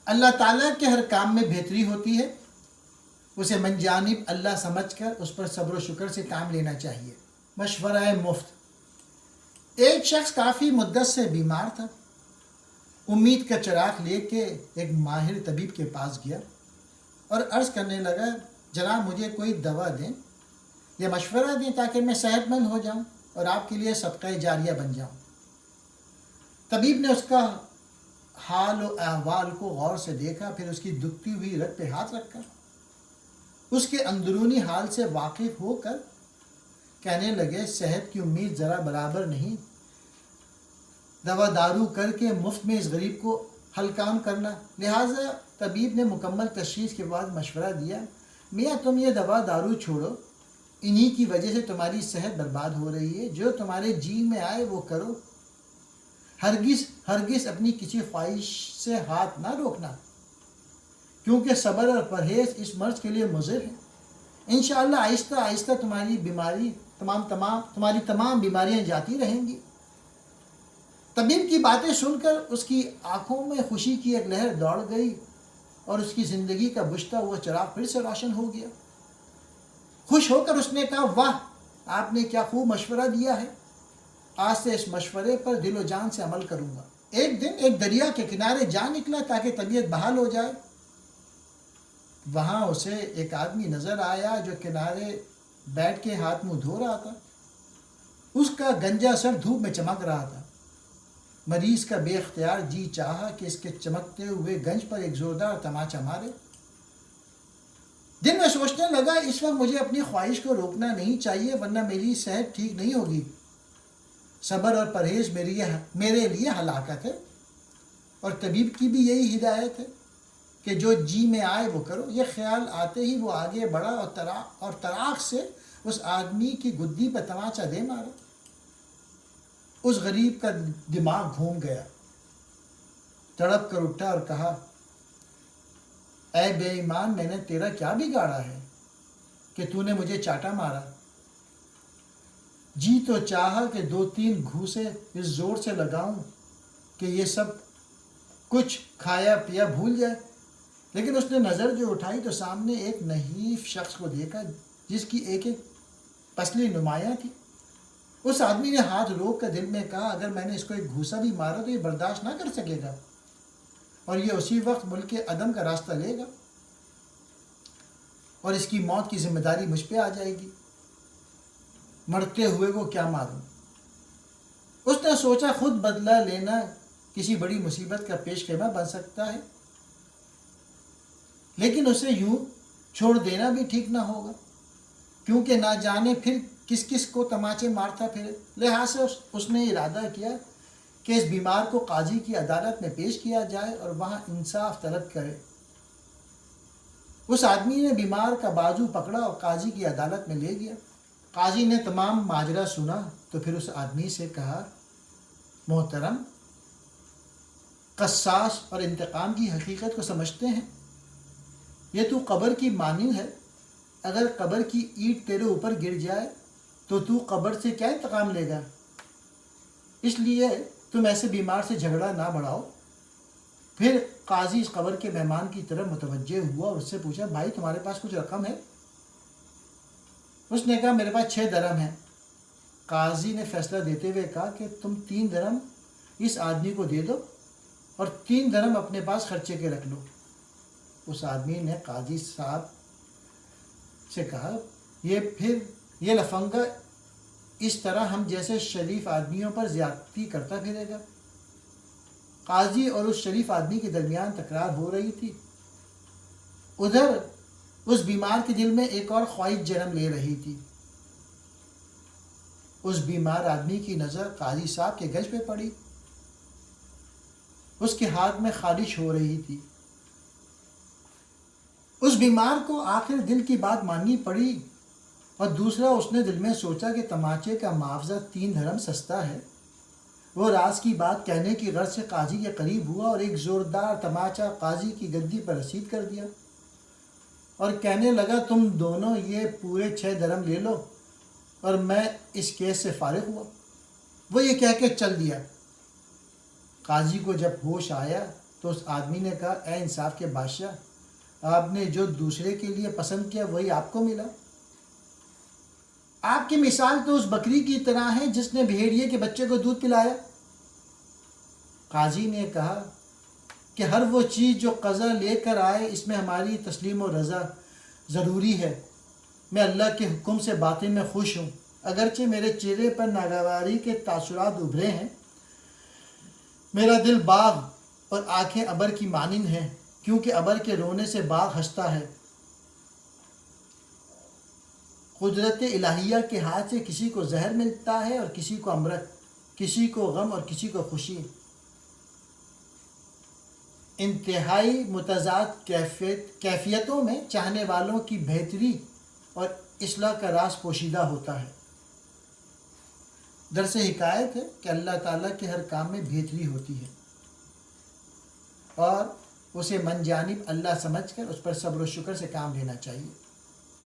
اللہ تعالیٰ کے ہر کام میں بہتری ہوتی ہے، اسے من جانب اللہ سمجھ کر اس پر صبر و شکر سے کام لینا چاہیے۔ مشورہ مفت۔ ایک شخص کافی مدت سے بیمار تھا، امید کا چراغ لے کے ایک ماہر طبیب کے پاس گیا اور عرض کرنے لگا، جناب مجھے کوئی دوا دیں یا مشورہ دیں تاکہ میں صحت مند ہو جاؤں اور آپ کے لیے صدقہ جاریہ بن جاؤں۔ طبیب نے اس کا حال و احوال کو غور سے دیکھا، پھر اس کی دکھتی ہوئی رگ پہ ہاتھ رکھا، اس کے اندرونی حال سے واقف ہو کر کہنے لگے، صحت کی امید ذرا برابر نہیں، دوا دارو کر کے مفت میں اس غریب کو ہلکام کرنا۔ لہٰذا طبیب نے مکمل تشخیص کے بعد مشورہ دیا، میاں تم یہ دوا دارو چھوڑو، انہی کی وجہ سے تمہاری صحت برباد ہو رہی ہے، جو تمہارے جی میں آئے وہ کرو، ہرگز اپنی کسی خواہش سے ہاتھ نہ روکنا، کیونکہ صبر اور پرہیز اس مرض کے لیے مضر ہے۔ انشاءاللہ آہستہ آہستہ تمہاری تمام بیماریاں جاتی رہیں گی۔ طبیب کی باتیں سن کر اس کی آنکھوں میں خوشی کی ایک لہر دوڑ گئی اور اس کی زندگی کا بجھتا ہوا چراغ پھر سے روشن ہو گیا۔ خوش ہو کر اس نے کہا، واہ، آپ نے کیا خوب مشورہ دیا ہے، آج سے اس مشورے پر دل و جان سے عمل کروں گا۔ ایک دن ایک دریا کے کنارے جا نکلا تاکہ طبیعت بحال ہو جائے۔ وہاں اسے ایک آدمی نظر آیا جو کنارے بیٹھ کے ہاتھ منہ دھو رہا تھا۔ اس کا گنجا سر دھوپ میں چمک رہا تھا۔ مریض کا بے اختیار جی چاہا کہ اس کے چمکتے ہوئے گنج پر ایک زوردار تماچا مارے۔ دل میں سوچنے لگا، اس وقت مجھے اپنی خواہش کو روکنا نہیں چاہیے ورنہ میری صحت ٹھیک نہیں ہوگی۔ صبر اور پرہیز میرے لیے ہلاکت ہے، اور طبیب کی بھی یہی ہدایت ہے کہ جو جی میں آئے وہ کرو۔ یہ خیال آتے ہی وہ آگے بڑھا اور تراخ سے اس آدمی کی گدی پر تماچا دے مارا۔ اس غریب کا دماغ گھوم گیا، تڑپ کر اٹھا اور کہا، اے بے ایمان، میں نے تیرا کیا بگاڑا ہے کہ تو نے مجھے چاٹا مارا؟ جی تو چاہا کہ 2-3 گھوسے اس زور سے لگاؤں کہ یہ سب کچھ کھایا پیا بھول جائے، لیکن اس نے نظر جو اٹھائی تو سامنے ایک نحیف شخص کو دیکھا جس کی ایک پسلی نمایاں تھی۔ اس آدمی نے ہاتھ روک کر دل میں کہا، اگر میں نے اس کو ایک گھوسا بھی مارا تو یہ برداشت نہ کر سکے گا اور یہ اسی وقت ملک عدم کا راستہ لے گا اور اس کی موت کی ذمہ داری مجھ پہ آ جائے گی، مرتے ہوئے کو کیا معلوم۔ اس نے سوچا خود بدلہ لینا کسی بڑی مصیبت کا پیش خیمہ بن سکتا ہے، لیکن اسے یوں چھوڑ دینا بھی ٹھیک نہ ہوگا، کیونکہ نہ جانے پھر کس کو تماچے مارتا پھرے۔ لہٰذا اس نے ارادہ کیا کہ اس بیمار کو قاضی کی عدالت میں پیش کیا جائے اور وہاں انصاف طلب کرے۔ اس آدمی نے بیمار کا بازو پکڑا اور قاضی کی عدالت میں لے گیا۔ قاضی نے تمام ماجرا سنا تو پھر اس آدمی سے کہا، محترم، قصاص اور انتقام کی حقیقت کو سمجھتے ہیں؟ یہ تو قبر کی مانند ہے، اگر قبر کی اینٹ تیرے اوپر گر جائے تو قبر سے کیا انتقام لے گا؟ اس لیے تم ایسے بیمار سے جھگڑا نہ بڑھاؤ۔ پھر قاضی اس قبر کے مہمان کی طرف متوجہ ہوا اور اس سے پوچھا، بھائی تمہارے پاس کچھ رقم ہے؟ اس نے کہا، میرے پاس 6 درم ہے۔ قاضی نے فیصلہ دیتے ہوئے کہا کہ تم 3 درم اس آدمی کو دے دو اور 3 درم اپنے پاس خرچے کے رکھ لو۔ اس آدمی نے قاضی صاحب سے کہا، یہ لفنگا اس طرح ہم جیسے شریف آدمیوں پر زیادتی کرتا پھرے گا۔ قاضی اور اس شریف آدمی کے درمیان تکرار ہو رہی تھی۔ ادھر اس بیمار کے دل میں ایک اور خواہش جنم لے رہی تھی۔ اس بیمار آدمی کی نظر قاضی صاحب کے گنج پہ پڑی۔ اس کے ہاتھ میں خارش ہو رہی تھی۔ اس بیمار کو آخر دل کی بات ماننی پڑی، اور دوسرا اس نے دل میں سوچا کہ تماچے کا معاوضہ 3 درم سستا ہے۔ وہ راز کی بات کہنے کی غرض سے قاضی کے قریب ہوا اور ایک زوردار تماچا قاضی کی گدی پر رسید کر دیا اور کہنے لگا، تم دونوں یہ پورے 6 درم لے لو اور میں اس کیس سے فارغ ہوا۔ وہ یہ کہہ کے چل دیا۔ قاضی کو جب ہوش آیا تو تو اس آدمی نے کہا اے انصاف کے بادشاہ، آپ نے جو دوسرے کے لیے پسند کیا وہی آپ کو ملا۔ آپ کی مثال تو اس بکری کی طرح ہے جس نے بھیڑیے کے بچے کو دودھ پلایا۔ قاضی نے کہا کہ ہر وہ چیز جو قضا لے کر آئے اس میں ہماری تسلیم و رضا ضروری ہے۔ میں اللہ کے حکم سے باطن میں خوش ہوں، اگرچہ میرے چہرے پر ناگواری کے تاثرات ابھرے ہیں۔ میرا دل باغ اور آنکھیں ابر کی مانند ہیں، کیونکہ ابر کے رونے سے باغ ہنستا ہے۔ قدرت الہیہ کے ہاتھ سے کسی کو زہر ملتا ہے اور کسی کو امرت، کسی کو غم اور کسی کو خوشی۔ انتہائی متضاد کیفیتوں میں چاہنے والوں کی بہتری اور اصلاح کا راز پوشیدہ ہوتا ہے۔ درس حکایت ہے کہ اللہ تعالیٰ کے ہر کام میں بہتری ہوتی ہے اور اسے من جانب اللہ سمجھ کر اس پر صبر و شکر سے کام لینا چاہیے۔